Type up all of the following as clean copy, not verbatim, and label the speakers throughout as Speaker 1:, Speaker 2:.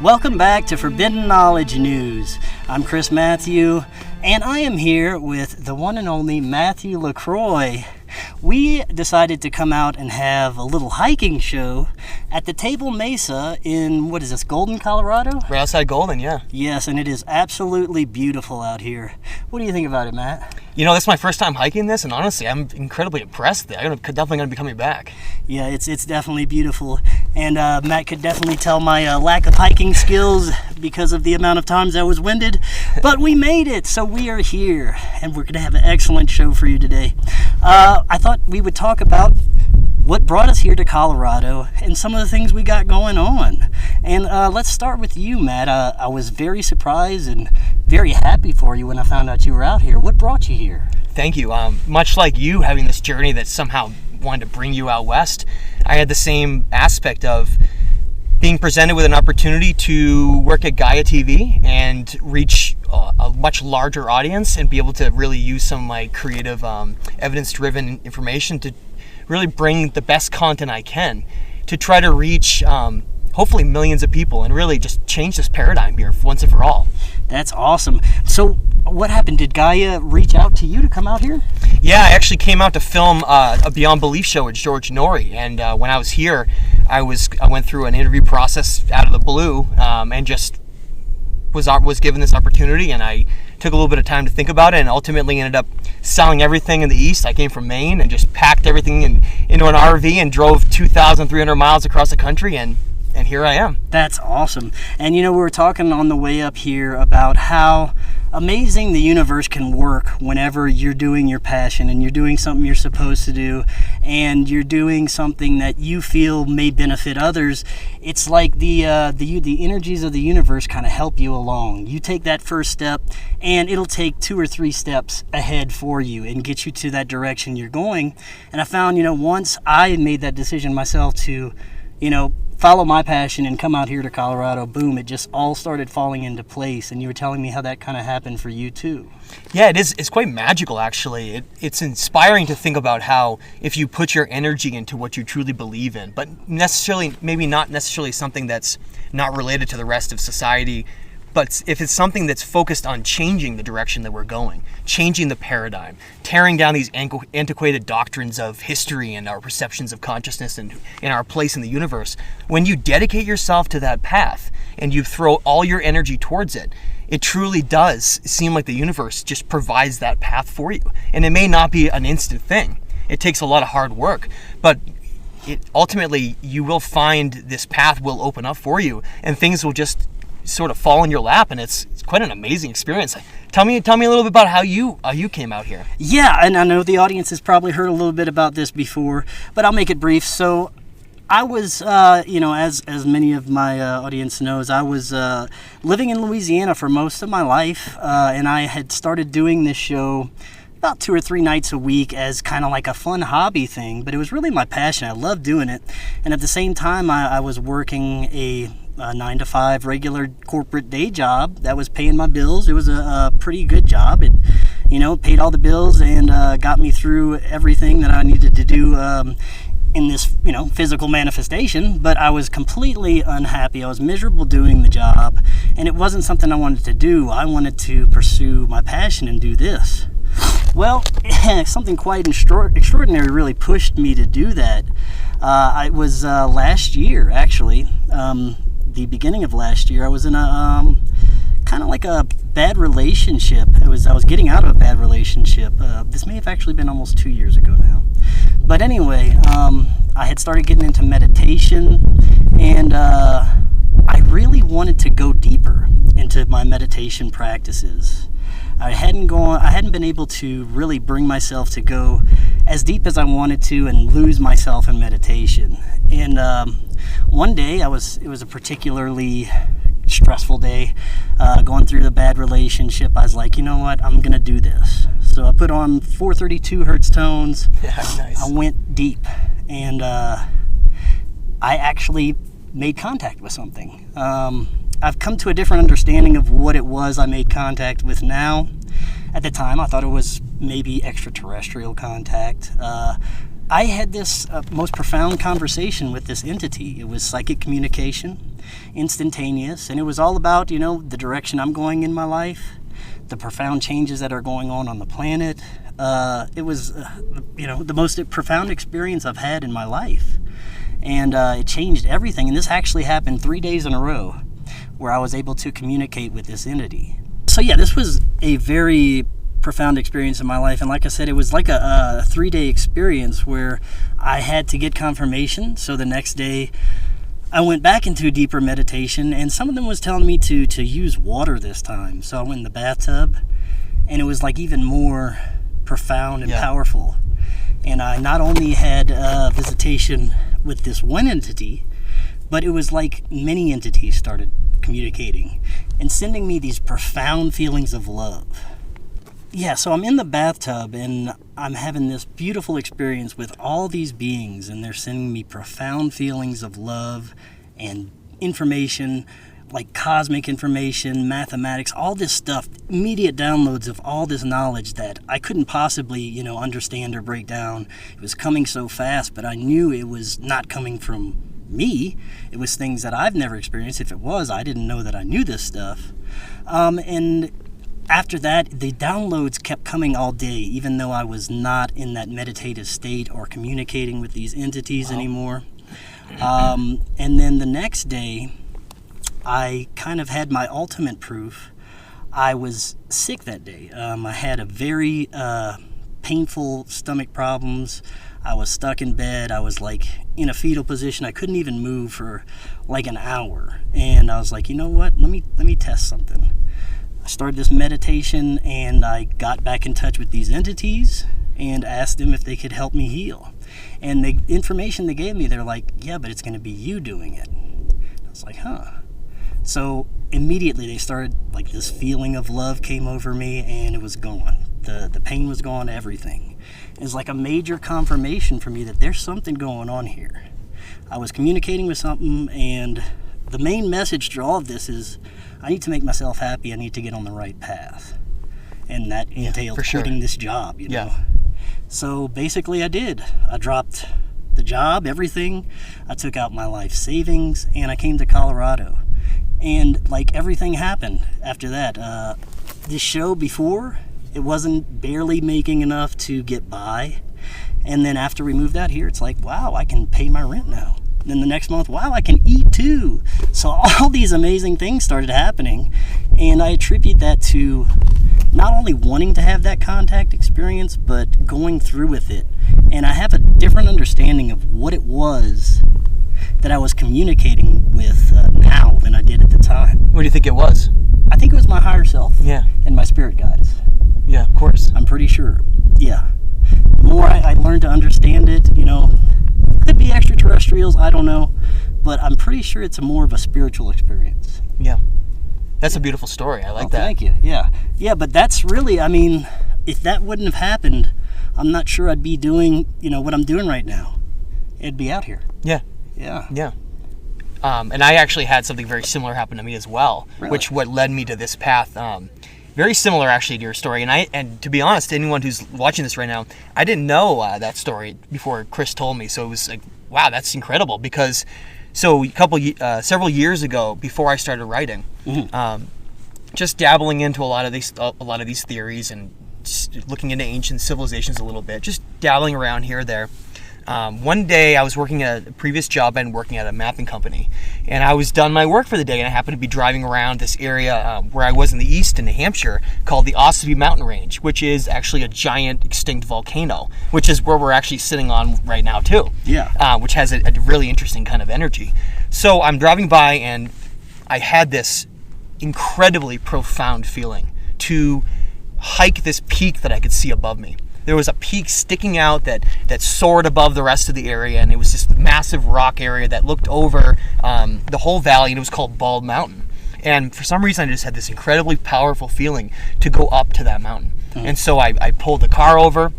Speaker 1: Welcome back to Forbidden Knowledge News. I'm Chris Matthew, and I am here with the one and only Matthew Lacroix. We decided to come out and have a little hiking show at the Table Mesa in, Golden, Colorado?
Speaker 2: Right outside Golden, yeah.
Speaker 1: Yes, and it is absolutely beautiful out here. What do you think about it, Matt?
Speaker 2: You know, this is my first time hiking this, and honestly, I'm incredibly impressed. I'm definitely going to be coming back.
Speaker 1: Yeah, it's definitely beautiful. And Matt could definitely tell my lack of hiking skills because of the amount of times I was winded. But we made it, so we are here, and we're going to have an excellent show for you today. I thought we would talk about what brought us here to Colorado and some of the things we got going on. And let's start with you, Matt. I was very surprised and very happy for you when I found out you were out here. What brought you here?
Speaker 2: Thank you. Much like you having this journey that somehow wanted to bring you out west, I had the same aspect of being presented with an opportunity to work at Gaia TV and reach a much larger audience and be able to really use some of my creative, evidence-driven information to really bring the best content I can to try to reach hopefully millions of people and really just change this paradigm here once and for all.
Speaker 1: That's awesome. So what happened? Did Gaia reach out to you to come out here?
Speaker 2: Yeah, I actually came out to film a Beyond Belief show with George Norrie, and when I was here, I went through an interview process out of the blue, and just was given this opportunity, and I took a little bit of time to think about it, and ultimately ended up selling everything in the East. I came from Maine and just packed everything into an RV and drove 2,300 miles across the country, and here I am.
Speaker 1: That's awesome. And you know, we were talking on the way up here about how amazing the universe can work whenever you're doing your passion and you're doing something you're supposed to do and you're doing something that you feel may benefit others. It's like the energies of the universe kind of help you along. You take that first step and it'll take 2 or 3 steps ahead for you and get you to that direction you're going. And I found, once I made that decision myself to, follow my passion and come out here to Colorado, boom, it just all started falling into place. And you were telling me how that kind of happened for you too.
Speaker 2: Yeah, it is. It's quite magical, actually. It's inspiring to think about how if you put your energy into what you truly believe in, but maybe not necessarily something that's not related to the rest of society, but if it's something that's focused on changing the direction that we're going, changing the paradigm, tearing down these antiquated doctrines of history and our perceptions of consciousness and our place in the universe, when you dedicate yourself to that path and you throw all your energy towards it, it truly does seem like the universe just provides that path for you. And it may not be an instant thing. It takes a lot of hard work, but ultimately you will find this path will open up for you and things will just sort of fall in your lap, and it's quite an amazing experience. Tell me a little bit about how you came out here.
Speaker 1: Yeah, and I know the audience has probably heard a little bit about this before, but I'll make it brief. So I was, as many of my audience knows, I was living in Louisiana for most of my life, and I had started doing this show about 2 or 3 nights a week as kind of like a fun hobby thing, but it was really my passion. I loved doing it, and at the same time, I was working a 9-to-5 regular corporate day job that was paying my bills. It was a pretty good job. It, paid all the bills and got me through everything that I needed to do in this, physical manifestation. But I was completely unhappy. I was miserable doing the job, and it wasn't something I wanted to do. I wanted to pursue my passion and do this. Well, something quite extraordinary really pushed me to do that. It was last year, actually. The beginning of last year, I was in a kind of like a bad relationship. I was getting out of a bad relationship. This may have actually been almost 2 years ago now. But anyway, I had started getting into meditation, and I really wanted to go deeper into my meditation practices. I hadn't been able to really bring myself to go as deep as I wanted to and lose myself in meditation. And one day, it was a particularly stressful day, going through the bad relationship. I was like, you know what, I'm gonna do this. So I put on 432 hertz tones.
Speaker 2: Yeah, nice.
Speaker 1: I went deep, and I actually made contact with something. I've come to a different understanding of what it was I made contact with now. At the time, I thought it was maybe extraterrestrial contact. I had this most profound conversation with this entity. It was psychic communication. instantaneous, and it was all about, the direction I'm going in my life, the profound changes that are going on the planet. It was, the most profound experience I've had in my life. And it changed everything. And this actually happened 3 days in a row where I was able to communicate with this entity. So yeah, this was a very profound experience in my life. And like I said, it was like a 3-day experience where I had to get confirmation. So the next day I went back into deeper meditation, and some of them was telling me to use water this time. So I went in the bathtub, and it was like even more profound and powerful. And I not only had visitation with this one entity, but it was like many entities started communicating and sending me these profound feelings of love. Yeah, so I'm in the bathtub and I'm having this beautiful experience with all these beings, and they're sending me profound feelings of love and information, like cosmic information, mathematics, all this stuff, immediate downloads of all this knowledge that I couldn't possibly, understand or break down. It was coming so fast, but I knew it was not coming from me. It was things that I've never experienced. If it was, I didn't know that I knew this stuff. And after that, the downloads kept coming all day, even though I was not in that meditative state or communicating with these entities anymore. And then the next day, I kind of had my ultimate proof. I was sick that day. I had a very painful stomach problems. I was stuck in bed. I was like in a fetal position. I couldn't even move for like an hour. And I was like, you know what? Let me test something. I started this meditation, and I got back in touch with these entities and asked them if they could help me heal. And the information they gave me, they're like, yeah, but it's going to be you doing it. I was like, huh. So immediately they started, like, this feeling of love came over me, and it was gone. The pain was gone, everything. It was like a major confirmation for me that there's something going on here. I was communicating with something, and the main message to all of this is I need to make myself happy. I need to get on the right path. And that entailed quitting this job, So basically I did. I dropped the job, everything. I took out my life savings, and I came to Colorado. And like everything happened after that. This show before, it wasn't barely making enough to get by. And then after we moved out here, it's like, wow, I can pay my rent now. Then the next month, wow, I can eat too. So all these amazing things started happening, and I attribute that to not only wanting to have that contact experience, but going through with it. And I have a different understanding of what it was that I was communicating with now than I did at the time.
Speaker 2: What do you think it was?
Speaker 1: I think it was my higher self and my spirit guides.
Speaker 2: Yeah, of course.
Speaker 1: I'm pretty sure. Yeah. The more I learned to understand it, could be extraterrestrials, I don't know, but I'm pretty sure it's more of a spiritual experience.
Speaker 2: Yeah. That's a beautiful story. I like that.
Speaker 1: Thank you. Yeah, but that's really, if that wouldn't have happened, I'm not sure I'd be doing, what I'm doing right now. It'd be out here.
Speaker 2: Yeah. And I actually had something very similar happen to me as well, which what led me to this path. Very similar, actually, to your story. And to be honest, anyone who's watching this right now, I didn't know that story before Chris told me. So it was like, wow, that's incredible. Because several years ago, before I started writing, just dabbling into a lot of these theories and just looking into ancient civilizations a little bit, just dabbling around here or there. One day I was working at a previous job and working at a mapping company, and I was done my work for the day, and I happened to be driving around this area where I was in the east in New Hampshire called the Odysee mountain range, which is actually a giant extinct volcano, which is where we're actually sitting on right now too. Which has a really interesting kind of energy. So I'm driving by, and I had this incredibly profound feeling to hike this peak that I could see above me. There was a peak sticking out that soared above the rest of the area, and it was this massive rock area that looked over the whole valley, and it was called Bald Mountain. And for some reason, I just had this incredibly powerful feeling to go up to that mountain. And so I pulled the car over,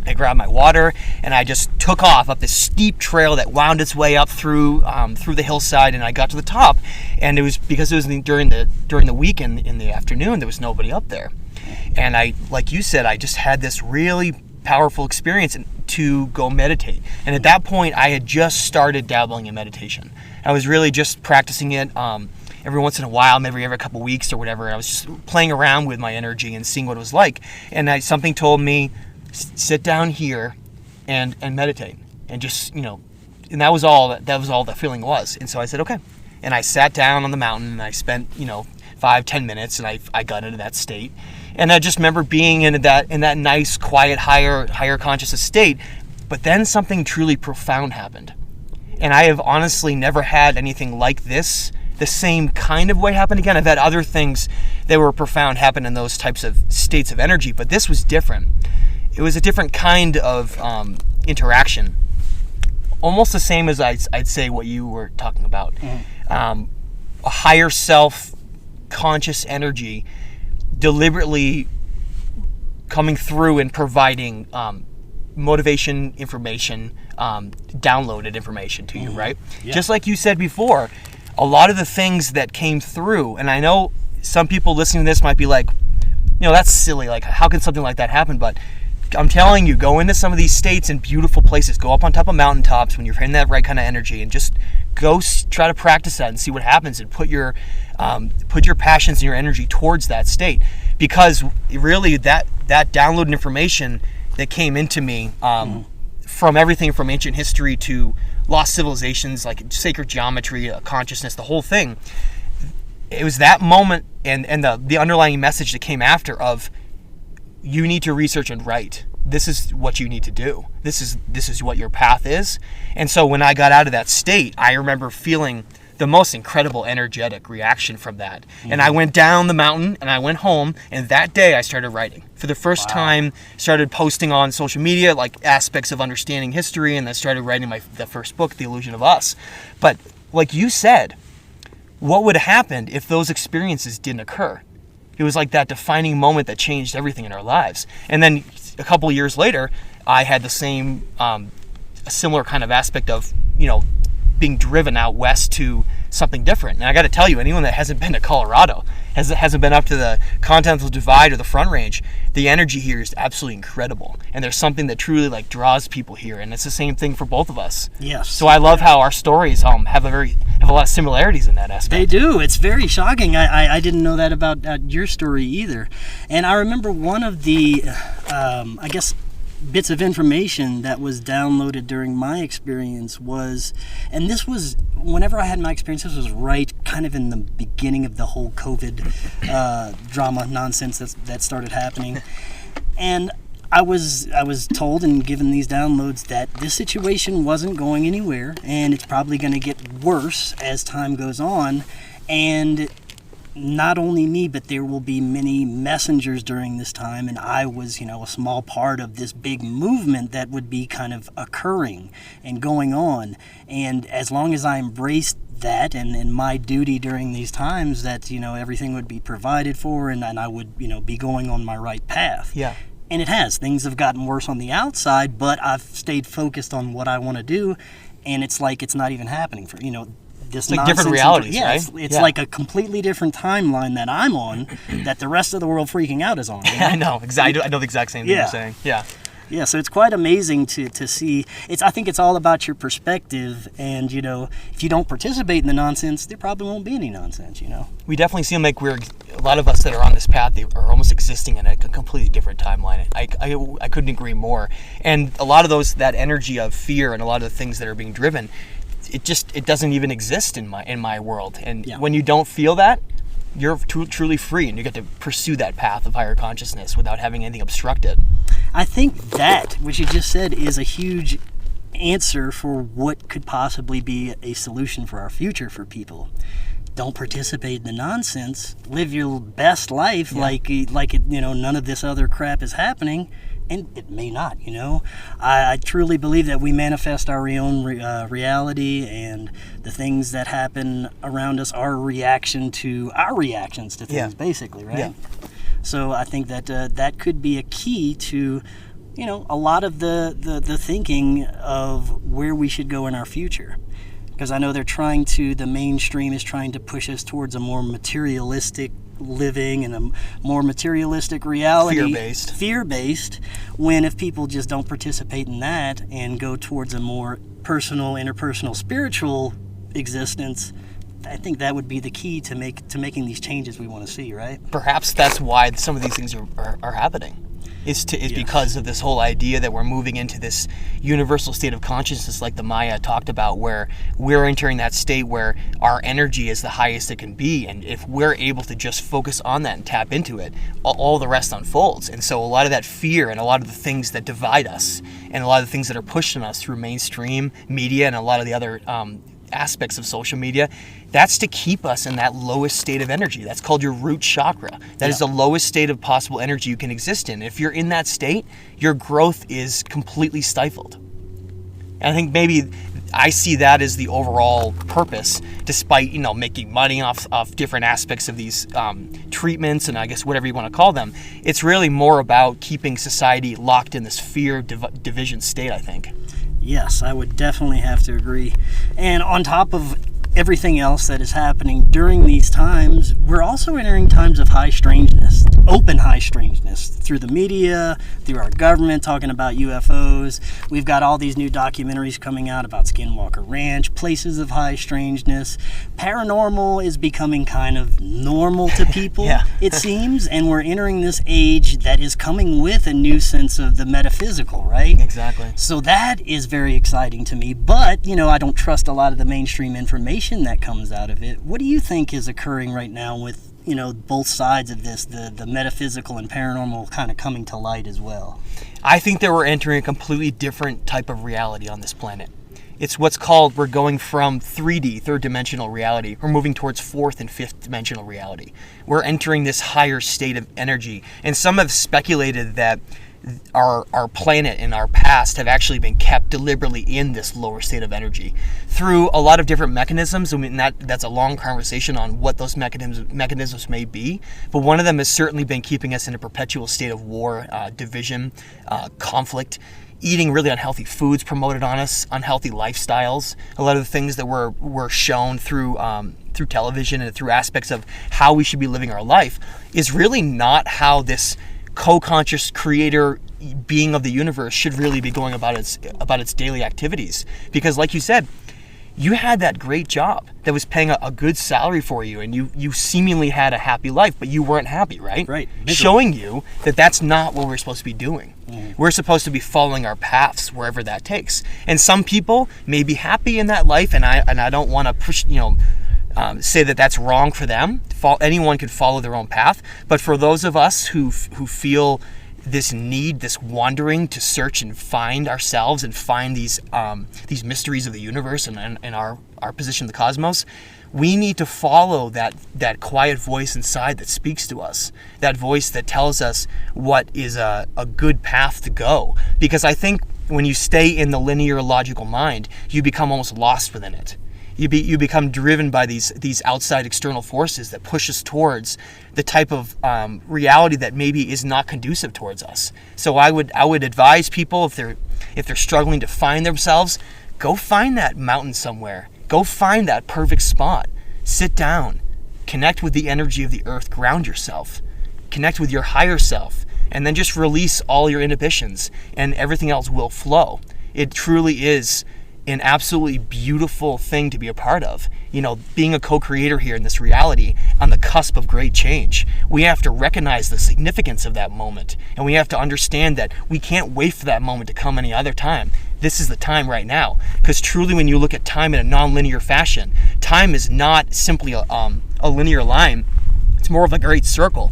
Speaker 2: I grabbed my water, and I just took off up this steep trail that wound its way up through the hillside, and I got to the top. And it was because it was during the weekend in the afternoon, there was nobody up there. And like you said, I just had this really powerful experience to go meditate. And at that point, I had just started dabbling in meditation. I was really just practicing it every once in a while, maybe every couple weeks or whatever. I was just playing around with my energy and seeing what it was like. And something told me, sit down here and meditate. And just, and that was all the feeling was. And so I said, okay. And I sat down on the mountain and I spent, 5-10 minutes, and I got into that state. And I just remember being in that nice, quiet, higher consciousness state. But then something truly profound happened. And I have honestly never had anything like this, the same kind of way happen again. I've had other things that were profound happen in those types of states of energy, but this was different. It was a different kind of interaction. Almost the same as I'd say what you were talking about. A higher self, conscious energy deliberately coming through and providing motivation information, downloaded information to you, right? Yeah. Just like you said before, a lot of the things that came through, and I know some people listening to this might be like, that's silly, like how can something like that happen? But I'm telling you, go into some of these states and beautiful places, go up on top of mountaintops when you're in that right kind of energy, and just go try to practice that and see what happens, and put your passions and your energy towards that state. Because really that downloaded information that came into me from everything from ancient history to lost civilizations, like sacred geometry, consciousness, the whole thing, it was that moment and the underlying message that came after of, you need to research and write. This is what you need to do. This is what your path is. And so when I got out of that state, I remember feeling the most incredible energetic reaction from that. Mm-hmm. And I went down the mountain and I went home, and that day I started writing. For the first time, started posting on social media like aspects of understanding history, and then started writing the first book, The Illusion of Us. But like you said, what would have happened if those experiences didn't occur? It was like that defining moment that changed everything in our lives. And then a couple of years later, I had the same, a similar kind of aspect of, being driven out west to something different. And I got to tell you, anyone that hasn't been to Colorado, hasn't been up to the Continental Divide or the Front Range, the energy here is absolutely incredible. And there's something that truly like draws people here. And it's the same thing for both of us.
Speaker 1: Yes.
Speaker 2: So I love how our stories have a lot of similarities in that aspect.
Speaker 1: They do. It's very shocking. I didn't know that about your story either. And I remember one of the, bits of information that was downloaded during my experience was, and this was, whenever I had my experience, this was right kind of in the beginning of the whole COVID drama nonsense that started happening. And I was told and given these downloads that this situation wasn't going anywhere, and it's probably going to get worse as time goes on. And not only me, but there will be many messengers during this time, and I was, a small part of this big movement that would be kind of occurring and going on. And as long as I embraced that and my duty during these times, that, everything would be provided for, and I would, be going on my right path.
Speaker 2: Yeah.
Speaker 1: And it has. Things have gotten worse on the outside, but I've stayed focused on what I want to do, and it's like it's not even happening for, this
Speaker 2: like different realities, right?
Speaker 1: It's like a completely different timeline that I'm on that the rest of the world freaking out is on.
Speaker 2: I know, exactly. I know the exact same thing you're saying. Yeah.
Speaker 1: Yeah, so it's quite amazing to see. I think it's all about your perspective, and if you don't participate in the nonsense, there probably won't be any nonsense.
Speaker 2: We definitely seem like a lot of us that are on this path, they are almost existing in a completely different timeline. I couldn't agree more. And a lot of that energy of fear and a lot of the things that are being driven, it doesn't even exist in my world. And when you don't feel that, you're truly free, and you get to pursue that path of higher consciousness without having anything obstructed.
Speaker 1: I think that, what you just said, is a huge answer for what could possibly be a solution for our future for people. Don't participate in the nonsense. Live your best life like none of this other crap is happening. And it may not, I truly believe that we manifest our own reality, and the things that happen around us are a reaction to our reactions to things, basically, right? Yeah. So I think that that could be a key to, a lot of the thinking of where we should go in our future. Because I know the mainstream is trying to push us towards a more materialistic living and a more materialistic reality. Fear-based, when if people just don't participate in that and go towards a more personal, interpersonal, spiritual existence, I think that would be the key to making these changes we want to see, right?
Speaker 2: Perhaps that's why some of these things are happening. Is because of this whole idea that we're moving into this universal state of consciousness like the Maya talked about, where we're entering that state where our energy is the highest it can be, and if we're able to just focus on that and tap into it, all the rest unfolds. And so a lot of that fear and a lot of the things that divide us and a lot of the things that are pushed on us through mainstream media and a lot of the other aspects of social media, that's to keep us in that lowest state of energy. That's called your root chakra. That is the lowest state of possible energy you can exist in. If you're in that state, your growth is completely stifled. And I think maybe I see that as the overall purpose, despite making money off different aspects of these treatments and I guess whatever you want to call them. It's really more about keeping society locked in this fear division state, I think.
Speaker 1: Yes, I would definitely have to agree. And on top of everything else that is happening during these times, we're also entering times of high strangeness, open high strangeness, through the media, through our government talking about UFOs. We've got all these new documentaries coming out about Skinwalker Ranch, places of high strangeness. Paranormal is becoming kind of normal to people, it seems, and we're entering this age that is coming with a new sense of the metaphysical, right?
Speaker 2: Exactly.
Speaker 1: So that is very exciting to me, but, I don't trust a lot of the mainstream information that comes out of it. What do you think is occurring right now with both sides of this, the metaphysical and paranormal kind of coming to light as well?
Speaker 2: I think that we're entering a completely different type of reality on this planet. It's what's called, we're going from 3D, third dimensional reality, we're moving towards fourth and fifth dimensional reality. We're entering this higher state of energy, and some have speculated that our planet and our past have actually been kept deliberately in this lower state of energy through a lot of different mechanisms. I mean, that's a long conversation on what those mechanisms may be, but one of them has certainly been keeping us in a perpetual state of war, division, conflict, eating really unhealthy foods promoted on us, unhealthy lifestyles. A lot of the things that were shown through television and through aspects of how we should be living our life is really not how this co-conscious creator being of the universe should really be going about its daily activities. Because like you said, you had that great job that was paying a good salary for you, and you seemingly had a happy life, but you weren't happy, right?
Speaker 1: Right.
Speaker 2: Showing you that that's not what we're supposed to be doing. We're supposed to be following our paths wherever that takes. And some people may be happy in that life, and I don't want to push, say that that's wrong for them. Anyone could follow their own path, but for those of us who feel this need, this wandering to search and find ourselves and find these mysteries of the universe and our position in the cosmos, we need to follow that quiet voice inside that speaks to us, that voice that tells us what is a good path to go. Because I think when you stay in the linear logical mind, you become almost lost within it. You become driven by these outside external forces that push us towards the type of reality that maybe is not conducive towards us. So I would advise people, if they're struggling to find themselves, go find that mountain somewhere. Go find that perfect spot. Sit down, connect with the energy of the earth, ground yourself, connect with your higher self, and then just release all your inhibitions, and everything else will flow. It truly is an absolutely beautiful thing to be a part of. Being a co-creator here in this reality on the cusp of great change. We have to recognize the significance of that moment, and we have to understand that we can't wait for that moment to come any other time. This is the time right now, because truly when you look at time in a non-linear fashion, time is not simply a linear line. It's more of a great circle.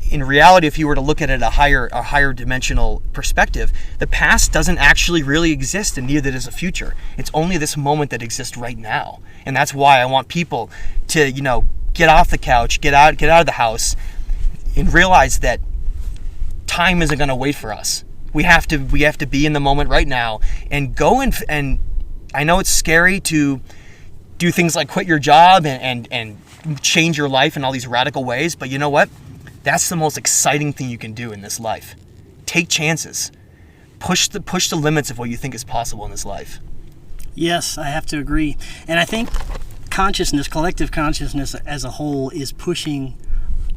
Speaker 2: In reality, if you were to look at it a higher dimensional perspective, the past doesn't actually really exist, and neither does the future. It's only this moment that exists right now. And that's why I want people to, get off the couch, get out of the house, and realize that time isn't going to wait for us. We have to be in the moment right now and go and I know it's scary to do things like quit your job and change your life in all these radical ways, but you know what? That's the most exciting thing you can do in this life. Take chances. Push the limits of what you think is possible in this life.
Speaker 1: Yes, I have to agree. And I think consciousness, collective consciousness as a whole, is pushing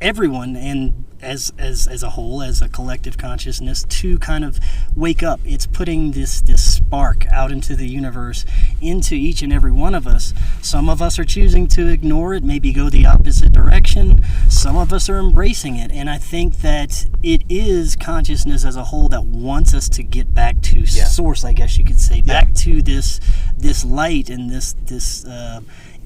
Speaker 1: everyone, and as a whole, as a collective consciousness, to kind of wake up. It's putting this spark out into the universe, into each and every one of us. Some of us are choosing to ignore it, maybe go the opposite direction. Some of us are embracing it, and I think that it is consciousness as a whole that wants us to get back to source, I guess you could say, back to this light and this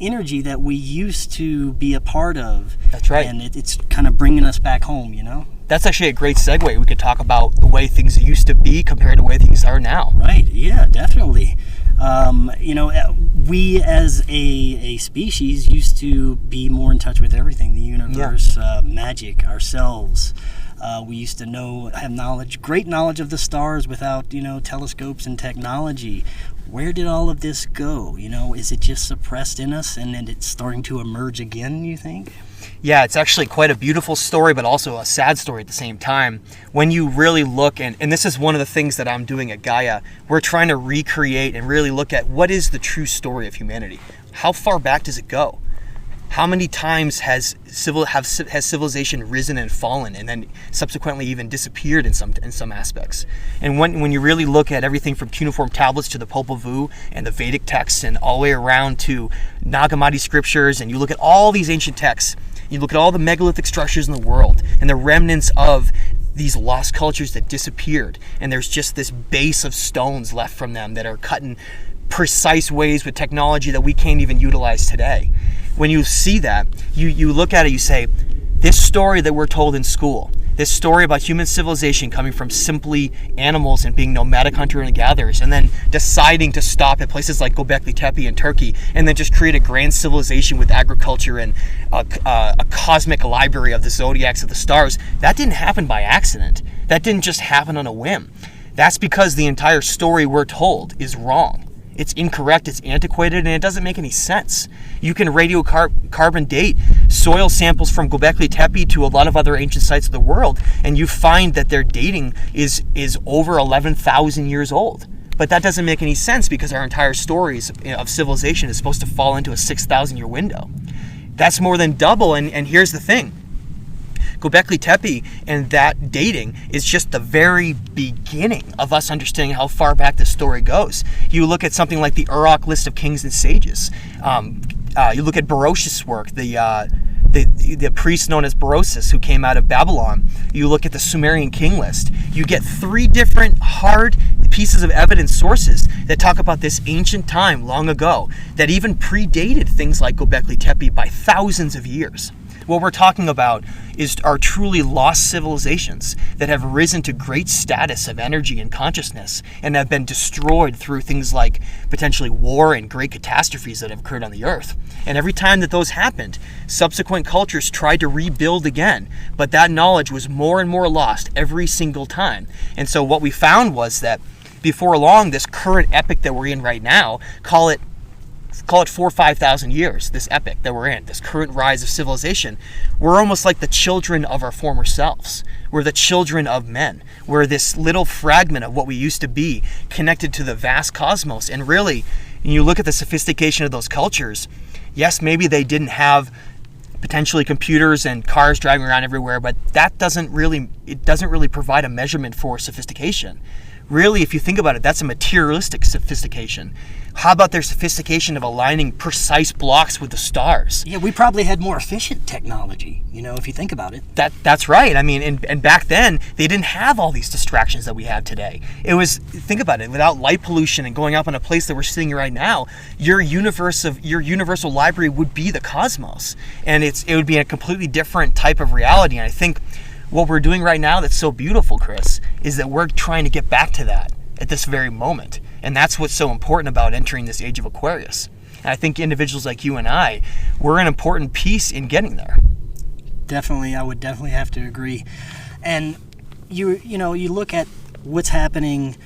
Speaker 1: energy that we used to be a part of.
Speaker 2: That's right.
Speaker 1: And it's kind of bringing us back home, you know?
Speaker 2: That's actually a great segue. We could talk about the way things used to be compared to the way things are now.
Speaker 1: Right, yeah, definitely. We as a species used to be more in touch with everything, the universe, magic, ourselves. We used to have great knowledge of the stars without, telescopes and technology. Where did all of this go? Is it just suppressed in us and then it's starting to emerge again, you think?
Speaker 2: Yeah, it's actually quite a beautiful story, but also a sad story at the same time. When you really look, and this is one of the things that I'm doing at Gaia, we're trying to recreate and really look at what is the true story of humanity. How far back does it go? How many times has civilization risen and fallen, and then subsequently even disappeared in some aspects? And when you really look at everything from cuneiform tablets to the Popol Vuh and the Vedic texts, and all the way around to Nag Hammadi scriptures, and you look at all these ancient texts, you look at all the megalithic structures in the world and the remnants of these lost cultures that disappeared, and there's just this base of stones left from them that are cut in precise ways with technology that we can't even utilize today. When you see that, you look at it, you say, this story that we're told in school, this story about human civilization coming from simply animals and being nomadic hunter and gatherers, and then deciding to stop at places like Göbekli Tepe in Turkey, and then just create a grand civilization with agriculture and a cosmic library of the zodiacs of the stars, that didn't happen by accident. That didn't just happen on a whim. That's because the entire story we're told is wrong. It's incorrect, it's antiquated, and it doesn't make any sense. You can radiocarbon date soil samples from Göbekli Tepe to a lot of other ancient sites of the world, and you find that their dating is over 11,000 years old. But that doesn't make any sense because our entire stories of civilization is supposed to fall into a 6,000-year window. That's more than double, and here's the thing. Göbekli Tepe and that dating is just the very beginning of us understanding how far back this story goes. You look at something like the Uruk list of kings and sages. You look at Berosus' work, the priest known as Berosus who came out of Babylon. You look at the Sumerian king list. You get 3 different hard pieces of evidence sources that talk about this ancient time long ago that even predated things like Göbekli Tepe by thousands of years. What we're talking about are truly lost civilizations that have risen to great status of energy and consciousness and have been destroyed through things like potentially war and great catastrophes that have occurred on the earth. And every time that those happened, subsequent cultures tried to rebuild again, but that knowledge was more and more lost every single time. And so what we found was that before long, this current epoch that we're in right now, call it 4,000 or 5,000 years, this epoch that we're in, this current rise of civilization, we're almost like the children of our former selves. We're the children of men. We're this little fragment of what we used to be, connected to the vast cosmos. And really, when you look at the sophistication of those cultures, yes, maybe they didn't have potentially computers and cars driving around everywhere, but that doesn't really provide a measurement for sophistication. Really, if you think about it, that's a materialistic sophistication. How about their sophistication of aligning precise blocks with the stars?
Speaker 1: Yeah, we probably had more efficient technology, if you think about it.
Speaker 2: That's right. I mean, and back then, they didn't have all these distractions that we have today. Think about it, without light pollution and going up in a place that we're sitting right now, your universal library would be the cosmos. And it would be a completely different type of reality. And I think what we're doing right now that's so beautiful, Chris, is that we're trying to get back to that at this very moment. And that's what's so important about entering this age of Aquarius. And I think individuals like you and I, we're an important piece in getting there.
Speaker 1: Definitely, I would definitely have to agree. And you look at what's happening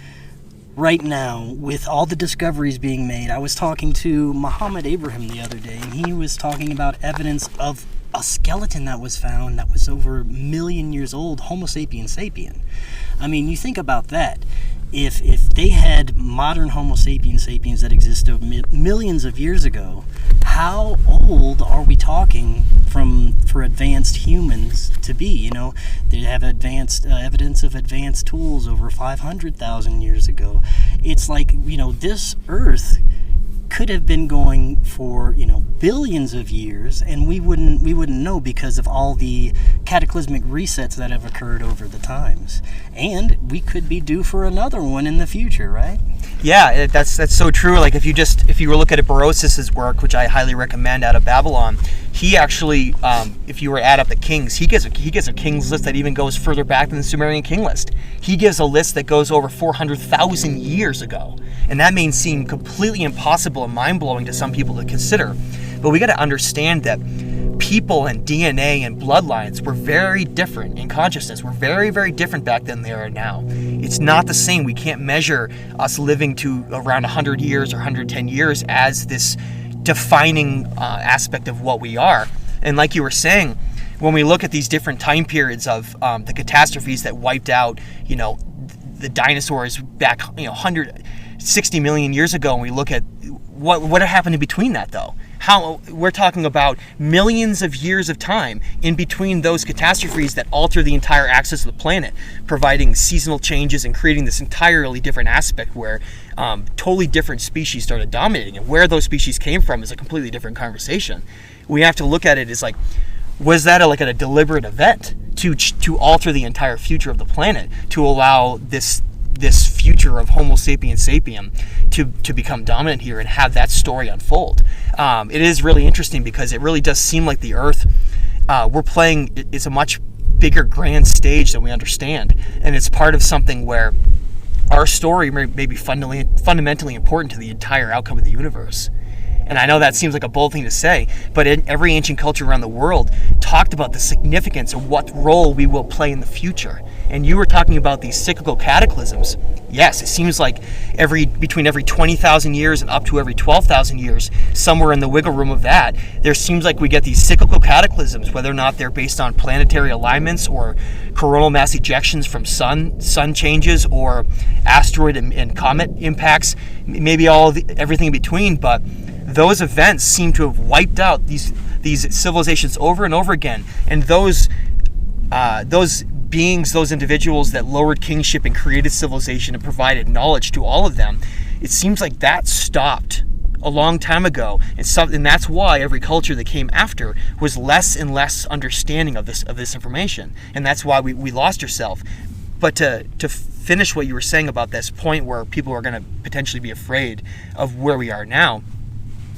Speaker 1: right now with all the discoveries being made. I was talking to Muhammad Abraham the other day, and he was talking about evidence of a skeleton that was found that was over a million years old, Homo sapiens sapien. I mean, you think about that. If they had modern Homo sapiens sapiens that existed millions of years ago, how old are we talking for advanced humans to be? You know, they have advanced evidence of advanced tools over 500,000 years ago. It's like, you know, this Earth could have been going for, you know, billions of years, and we wouldn't know because of all the cataclysmic resets that have occurred over the times. And we could be due for another one in the future, right?
Speaker 2: Yeah, that's so true. Like if you were look at Berosus's work, which I highly recommend, out of Babylon, he actually, if you were add up the kings, he gives a kings list that even goes further back than the Sumerian king list. He gives a list that goes over 400,000 years ago, and that may seem completely impossible and mind-blowing to some people to consider. But we got to understand that people and DNA and bloodlines were very different in consciousness. We're very, very different back then than they are now. It's not the same. We can't measure us living to around 100 years or 110 years as this defining aspect of what we are. And like you were saying, when we look at these different time periods of the catastrophes that wiped out, you know, the dinosaurs back, you know, 160 million years ago, and we look at what happened in between that, though. How we're talking about millions of years of time in between those catastrophes that alter the entire axis of the planet, providing seasonal changes and creating this entirely different aspect where totally different species started dominating. And where those species came from is a completely different conversation. We have to look at it as like, was that a deliberate event to alter the entire future of the planet, to allow this future of Homo sapiens sapien to become dominant here and have that story unfold? It is really interesting because it really does seem like the Earth, we're playing, it's a much bigger grand stage than we understand, and it's part of something where our story may be fundamentally important to the entire outcome of the universe. And I know that seems like a bold thing to say, but every ancient culture around the world talked about the significance of what role we will play in the future. And you were talking about these cyclical cataclysms. Yes, it seems like between every 20,000 years and up to every 12,000 years, somewhere in the wiggle room of that, there seems like we get these cyclical cataclysms, whether or not they're based on planetary alignments or coronal mass ejections from sun changes or asteroid and comet impacts, maybe everything in between, but those events seem to have wiped out these civilizations over and over again. And those beings, those individuals that lowered kingship and created civilization and provided knowledge to all of them, it seems like that stopped a long time ago. And that's why every culture that came after was less and less understanding of this information. And that's why we lost ourselves. But to finish what you were saying about this point where people are going to potentially be afraid of where we are now,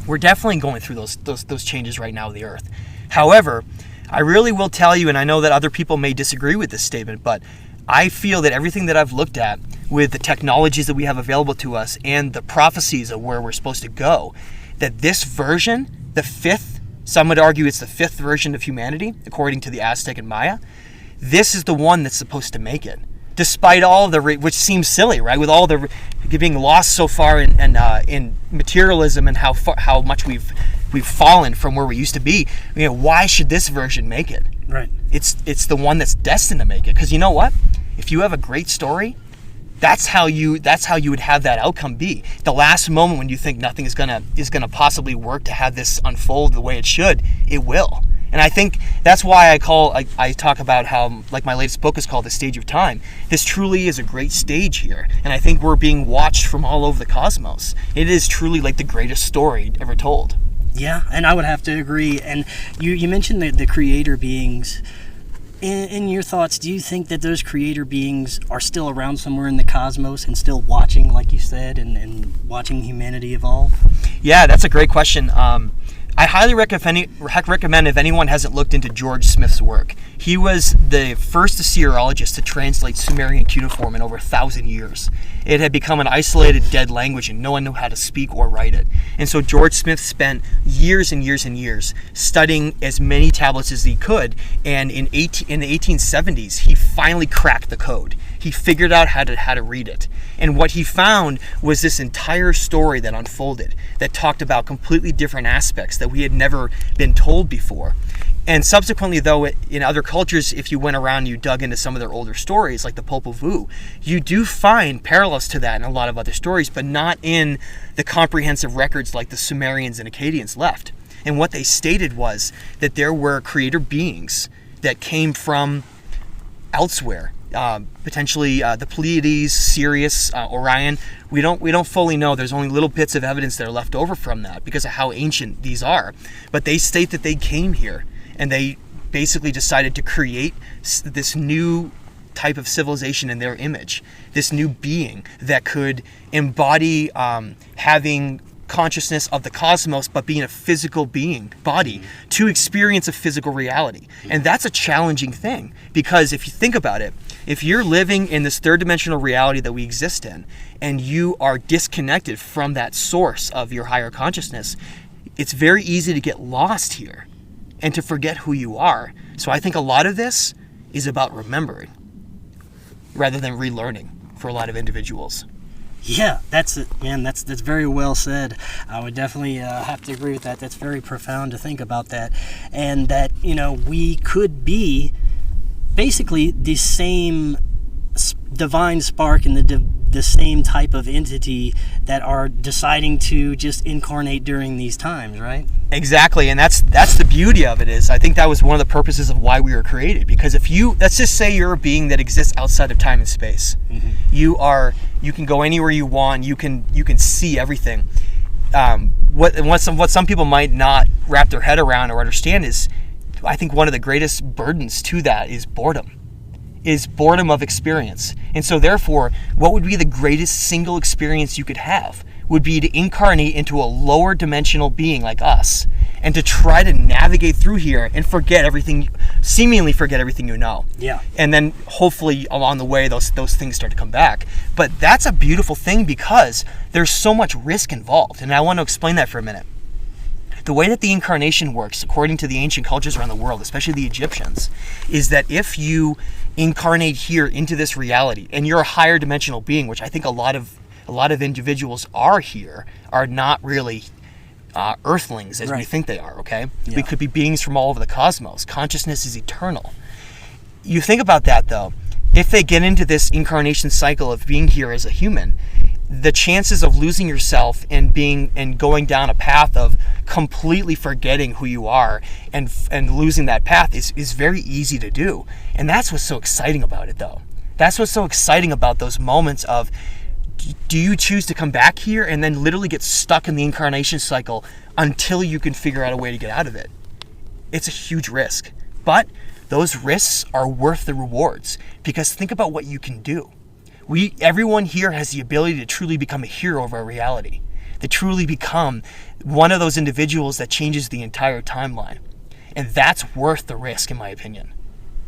Speaker 2: we're definitely going through those changes right now with the Earth. However, I really will tell you, and I know that other people may disagree with this statement, but I feel that everything that I've looked at with the technologies that we have available to us and the prophecies of where we're supposed to go, that this version, the fifth, some would argue it's the fifth version of humanity, according to the Aztec and Maya, this is the one that's supposed to make it. Despite all which seems silly, right? With all the being lost so far in materialism and how much we've fallen from where we used to be. You know, why should this version make it?
Speaker 1: Right.
Speaker 2: It's the one that's destined to make it. Because you know what? If you have a great story, that's how you would have that outcome be. The last moment when you think nothing is gonna possibly work to have this unfold the way it should, it will. And I think that's why I talk about how, like, my latest book is called The Stage of Time. This truly is a great stage here. And I think we're being watched from all over the cosmos. It is truly like the greatest story ever told.
Speaker 1: Yeah, and I would have to agree. And you mentioned the creator beings. In your thoughts, do you think that those creator beings are still around somewhere in the cosmos and still watching, like you said, and watching humanity evolve?
Speaker 2: Yeah, that's a great question. I highly recommend if anyone hasn't looked into George Smith's work. He was the first Assyriologist to translate Sumerian cuneiform in over 1,000 years. It had become an isolated, dead language, and no one knew how to speak or write it. And so George Smith spent years and years and years studying as many tablets as he could, and in the 1870s, he finally cracked the code. He figured out how to read it. And what he found was this entire story that unfolded, that talked about completely different aspects that we had never been told before. And subsequently, though, in other cultures, if you went around and you dug into some of their older stories, like the Popol Vuh, you do find parallels to that in a lot of other stories, but not in the comprehensive records like the Sumerians and Akkadians left. And what they stated was that there were creator beings that came from elsewhere, potentially the Pleiades, Sirius, Orion. We don't fully know. There's only little bits of evidence that are left over from that because of how ancient these are. But they state that they came here and they basically decided to create this new type of civilization in their image, this new being that could embody having consciousness of the cosmos, but being a physical body to experience a physical reality. And that's a challenging thing, because if you think about it, if you're living in this third dimensional reality that we exist in, and you are disconnected from that source of your higher consciousness, it's very easy to get lost here and to forget who you are. So I think a lot of this is about remembering rather than relearning for a lot of individuals.
Speaker 1: Yeah, that's it, man. That's very well said. I would definitely have to agree with that. That's very profound to think about that, and that we could be basically the same divine spark and the same type of entity that are deciding to just incarnate during these times, right?
Speaker 2: Exactly, and that's the beauty of it. Is I think that was one of the purposes of why we were created. Because if let's just say you're a being that exists outside of time and space, you can go anywhere you want. You can see everything. What some people might not wrap their head around or understand is, I think one of the greatest burdens to that is boredom of experience. And so therefore, what would be the greatest single experience you could have would be to incarnate into a lower dimensional being like us and to try to navigate through here and seemingly forget everything you know.
Speaker 1: Yeah.
Speaker 2: And then hopefully along the way those things start to come back. But that's a beautiful thing because there's so much risk involved. And I want to explain that for a minute. The way that the incarnation works, according to the ancient cultures around the world, especially the Egyptians, is that if you incarnate here into this reality and you're a higher dimensional being, which I think a lot of individuals are not really earthlings as we think they are, okay? Yeah. We could be beings from all over the cosmos. Consciousness is eternal. You think about that, though. If they get into this incarnation cycle of being here as a human, the chances of losing yourself and going down a path of completely forgetting who you are and losing that path is very easy to do. And that's what's so exciting about it, though. That's what's so exciting about those moments of, do you choose to come back here and then literally get stuck in the incarnation cycle until you can figure out a way to get out of it? It's a huge risk, but those risks are worth the rewards, because think about what you can do. Everyone here has the ability to truly become a hero of our reality, to truly become one of those individuals that changes the entire timeline. And that's worth the risk, in my opinion.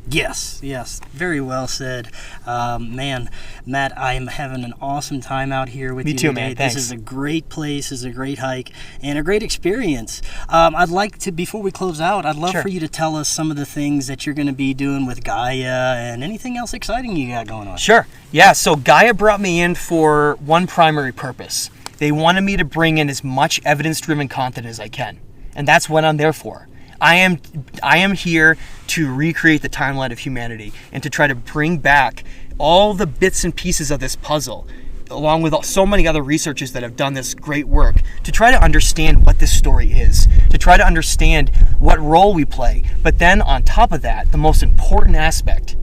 Speaker 1: Yes, very well said. Man, Matt, I am having an awesome time out here with you today.
Speaker 2: Me too, man. Thanks.
Speaker 1: This is a great place, this is a great hike, and a great experience. I'd like to, before we close out, I'd love for you to tell us some of the things that you're going to be doing with Gaia and anything else exciting you got going on.
Speaker 2: Sure. Yeah, so Gaia brought me in for one primary purpose. They wanted me to bring in as much evidence-driven content as I can, and that's what I'm there for. I am here to recreate the timeline of humanity and to try to bring back all the bits and pieces of this puzzle, along with so many other researchers that have done this great work, to try to understand what this story is, to try to understand what role we play. But then on top of that, the most important aspect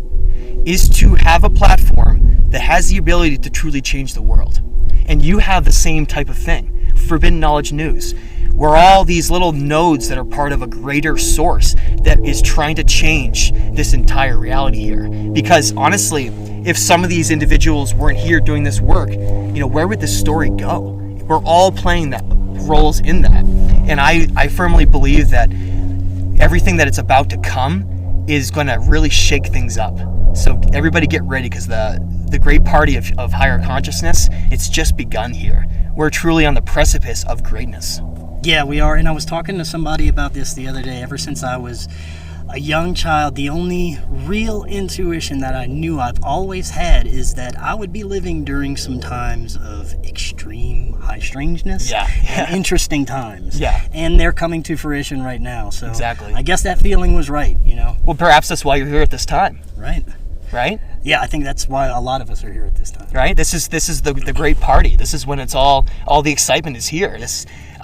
Speaker 2: is to have a platform that has the ability to truly change the world. And you have the same type of thing, Forbidden Knowledge News. We're all these little nodes that are part of a greater source that is trying to change this entire reality here. Because honestly, if some of these individuals weren't here doing this work, where would this story go? We're all playing that roles in that. And I firmly believe that everything that it's about to come is going to really shake things up. So everybody get ready, because the great party of higher consciousness, it's just begun here. We're truly on the precipice of greatness.
Speaker 1: Yeah, we are. And I was talking to somebody about this the other day. Ever since I was a young child, the only real intuition that I knew I've always had is that I would be living during some times of extreme high strangeness and interesting times.
Speaker 2: Yeah.
Speaker 1: And they're coming to fruition right now. So
Speaker 2: Exactly.
Speaker 1: I guess that feeling was right, you know.
Speaker 2: Well, perhaps that's why you're here at this time.
Speaker 1: Right.
Speaker 2: Right?
Speaker 1: Yeah, I think that's why a lot of us are here at this time.
Speaker 2: Right? This is the great party. This is when it's all the excitement is here.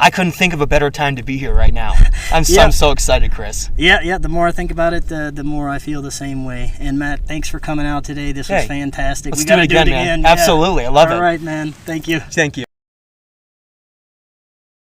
Speaker 2: I couldn't think of a better time to be here right now. I'm so excited, Chris.
Speaker 1: Yeah. The more I think about it, the more I feel the same way. And Matt, thanks for coming out today. This was fantastic.
Speaker 2: Let's do it again, man.
Speaker 1: Yeah.
Speaker 2: Absolutely. I love it.
Speaker 1: All right, man. Thank you.
Speaker 2: Thank you.